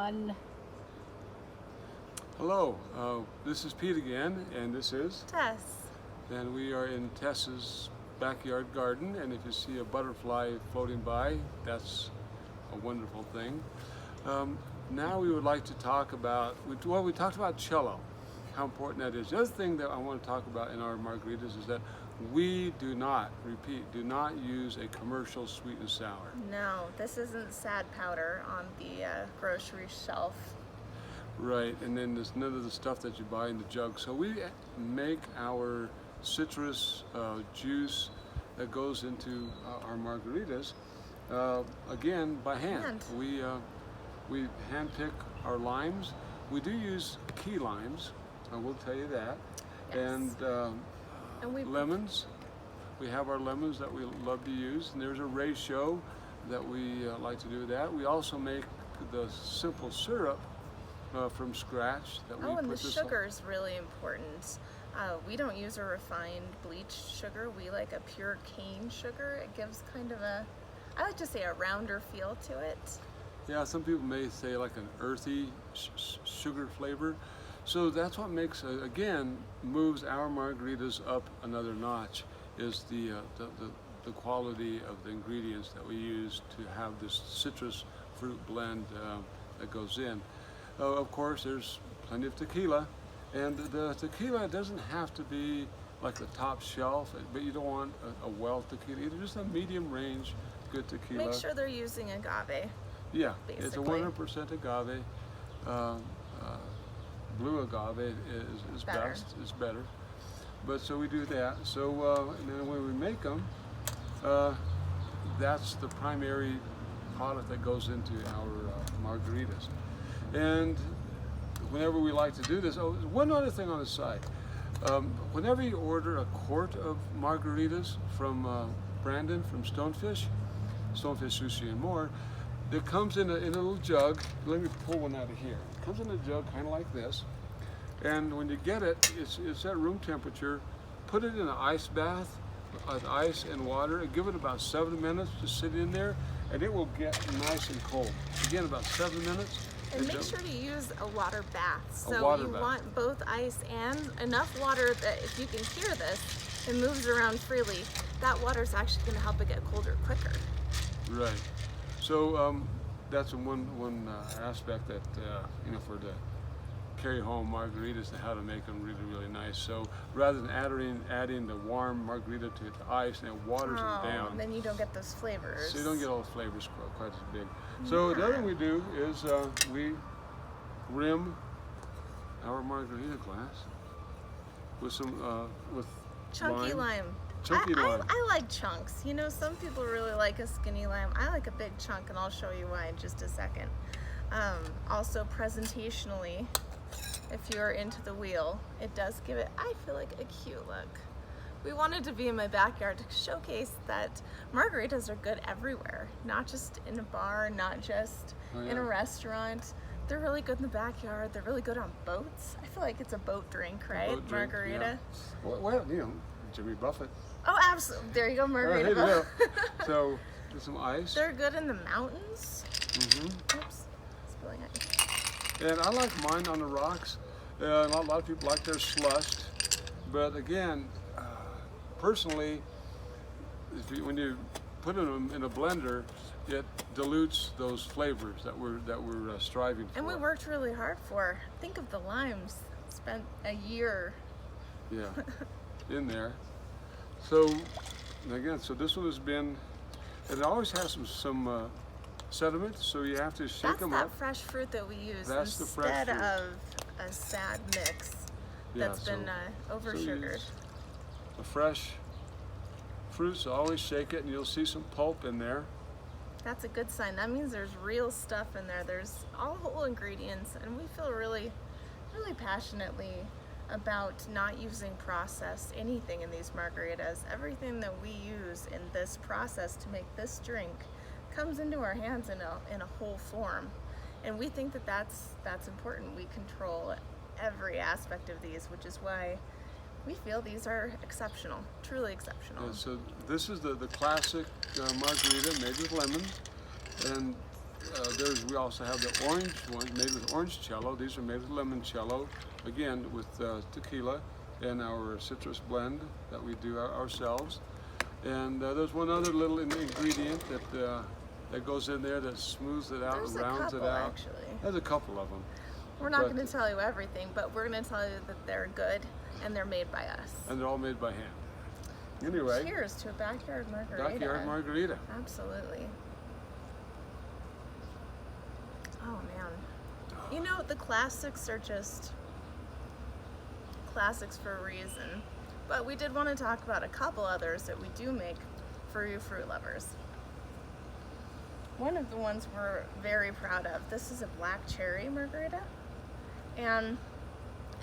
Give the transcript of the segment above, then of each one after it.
everyone. Hello, this is Pete again, and this is Tess. And we are in Tess's backyard garden, and if you see a butterfly floating by, that's a wonderful thing. Now we would like to talk about, well, we talked about cello, how important that is. The other thing that I want to talk about in our margaritas is that we do not use a commercial sweet and sour. No, this isn't sad powder on the grocery shelf. Right, and then there's none of the stuff that you buy in the jug. So we make our citrus juice that goes into our margaritas, again, by hand. We hand pick our limes. We do use key limes, I will tell you that. Yes. And lemons. We have our lemons that we love to use, and there's a ratio that we like to do that. We also make the simple syrup from scratch. And the sugar is really important. We don't use a refined bleached sugar. We like a pure cane sugar. It gives kind of a, I like to say, a rounder feel to it. Yeah, some people may say like an earthy sugar flavor. So that's what makes, again, moves our margaritas up another notch, is the quality of the ingredients that we use to have this citrus fruit blend that goes in. Of course, there's plenty of tequila, and the tequila doesn't have to be like the top shelf, but you don't want a well tequila either, just a medium range good tequila. Make sure they're using agave. Yeah, basically. It's a 100% agave. Blue agave is best, is better. But so we do that. So and then when we make them, that's the primary product that goes into our margaritas. And whenever we like to do this, one other thing on the side. Whenever you order a quart of margaritas from Brandon from Stonefish Sushi and More, it comes in a little jug. Let me pull one out of here. It comes in a jug kind of like this. And when you get it, it's at room temperature. Put it in an ice bath with ice and water and give it about 7 minutes to sit in there, and it will get nice and cold. Again, about 7 minutes. And make sure to use a water bath. So you want both ice and enough water that if you can hear this, it moves around freely. That water is actually going to help it get colder quicker. Right. So that's one aspect that for the carry home margaritas and how to make them really, really nice. So rather than adding the warm margarita to the ice, and it waters them down. Then you don't get those flavors. So you don't get all the flavors quite as big. So the other thing we do is we rim our margarita glass with some with chunky lime. I like chunks. You know, some people really like a skinny lime. I like a big chunk, and I'll show you why in just a second. Also, presentationally, if you're into the wheel, it does give it, I feel like, a cute look. We wanted to be in my backyard to showcase that margaritas are good everywhere, not just in a bar, not just in a restaurant. They're really good in the backyard. They're really good on boats. I feel like it's a boat drink, right? Boat drink, Margarita. Yeah. Well, Jimmy Buffett. Oh, absolutely. There you go, margarita. Right, so, there's some ice. They're good in the mountains. Mm-hmm. Oops, spilling ice. And I like mine on the rocks. A lot of people like theirs slushed. But again, personally, when you put them in a blender, it dilutes those flavors that we're striving for. And we worked really hard for. Think of the limes. Spent a year. Yeah, in there. So again, this one has been. It always has some sediment, so you have to shake them up. That's that fresh fruit that we use instead of a sad mix that's been over sugared. The fresh fruit, so always shake it, and you'll see some pulp in there. That's a good sign. That means there's real stuff in there. There's all whole ingredients, and we feel really, really passionately about not using processed anything in these margaritas. Everything that we use in this process to make this drink comes into our hands in a whole form, and we think that that's important. We control every aspect of these, which is why we feel these are exceptional, truly exceptional. And so this is the classic margarita made with lemon, and we also have the orange one made with orange cello. These are made with limoncello, again with tequila and our citrus blend that we do ourselves. And there's one other little ingredient that goes in there that smooths it out and rounds it out. Actually. There's a couple of them. We're not going to tell you everything, but we're going to tell you that they're good and they're made by us. And they're all made by hand. Anyway. Cheers to a backyard margarita. Backyard margarita. Absolutely. Oh man. You know, the classics are just classics for a reason. But we did want to talk about a couple others that we do make for you fruit lovers. One of the ones we're very proud of, this is a black cherry margarita. And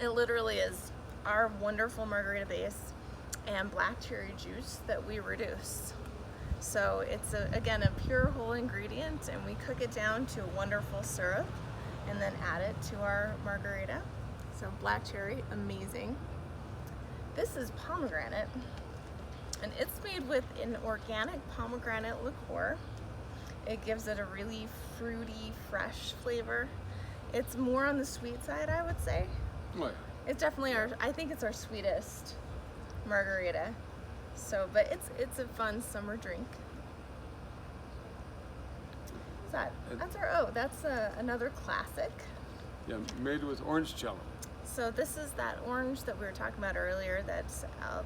it literally is our wonderful margarita base and black cherry juice that we reduce. So it's, again, a pure whole ingredient, and we cook it down to a wonderful syrup and then add it to our margarita. So black cherry, amazing. This is pomegranate, and it's made with an organic pomegranate liqueur. It gives it a really fruity, fresh flavor. It's more on the sweet side, I would say. Oh, yeah. It's definitely I think it's our sweetest margarita. So, but it's a fun summer drink. That's another classic. Yeah, made with orange cello. So this is that orange that we were talking about earlier that's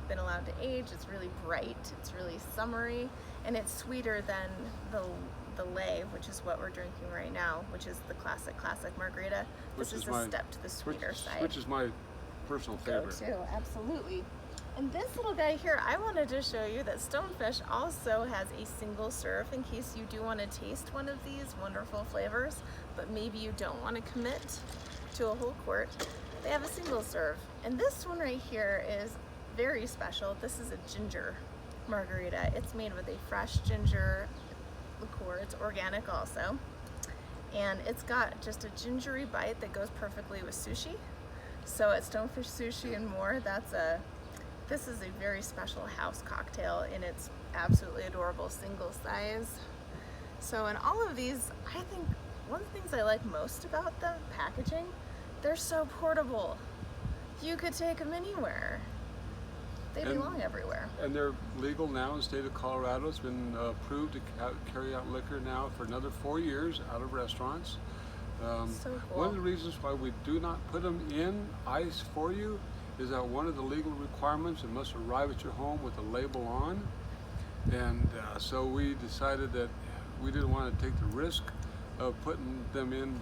been allowed to age. It's really bright, it's really summery, and it's sweeter than the lay, which is what we're drinking right now, which is the classic margarita. This is a step to the sweeter side. Which is my personal favorite. Go to, absolutely. And this little guy here, I wanted to show you that Stonefish also has a single serve in case you do want to taste one of these wonderful flavors, but maybe you don't want to commit to a whole quart. They have a single serve. And this one right here is very special. This is a ginger margarita. It's made with a fresh ginger liqueur. It's organic also. And it's got just a gingery bite that goes perfectly with sushi. So at Stonefish Sushi and More, this is a very special house cocktail, and it's absolutely adorable, single size. So in all of these, I think one of the things I like most about the packaging, they're so portable. You could take them anywhere. They belong everywhere. And they're legal now in the state of Colorado. It's been approved to carry out liquor now for another 4 years out of restaurants. So cool. One of the reasons why we do not put them in ice for you is that one of the legal requirements, it must arrive at your home with a label on. And so we decided that we didn't want to take the risk of putting them in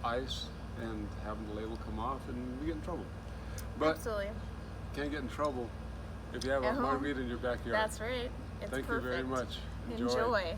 ice and having the label come off and we get in trouble. But absolutely. Can't get in trouble if you have at a home. margarita in your backyard. That's right. It's Thank perfect. you very much. Enjoy.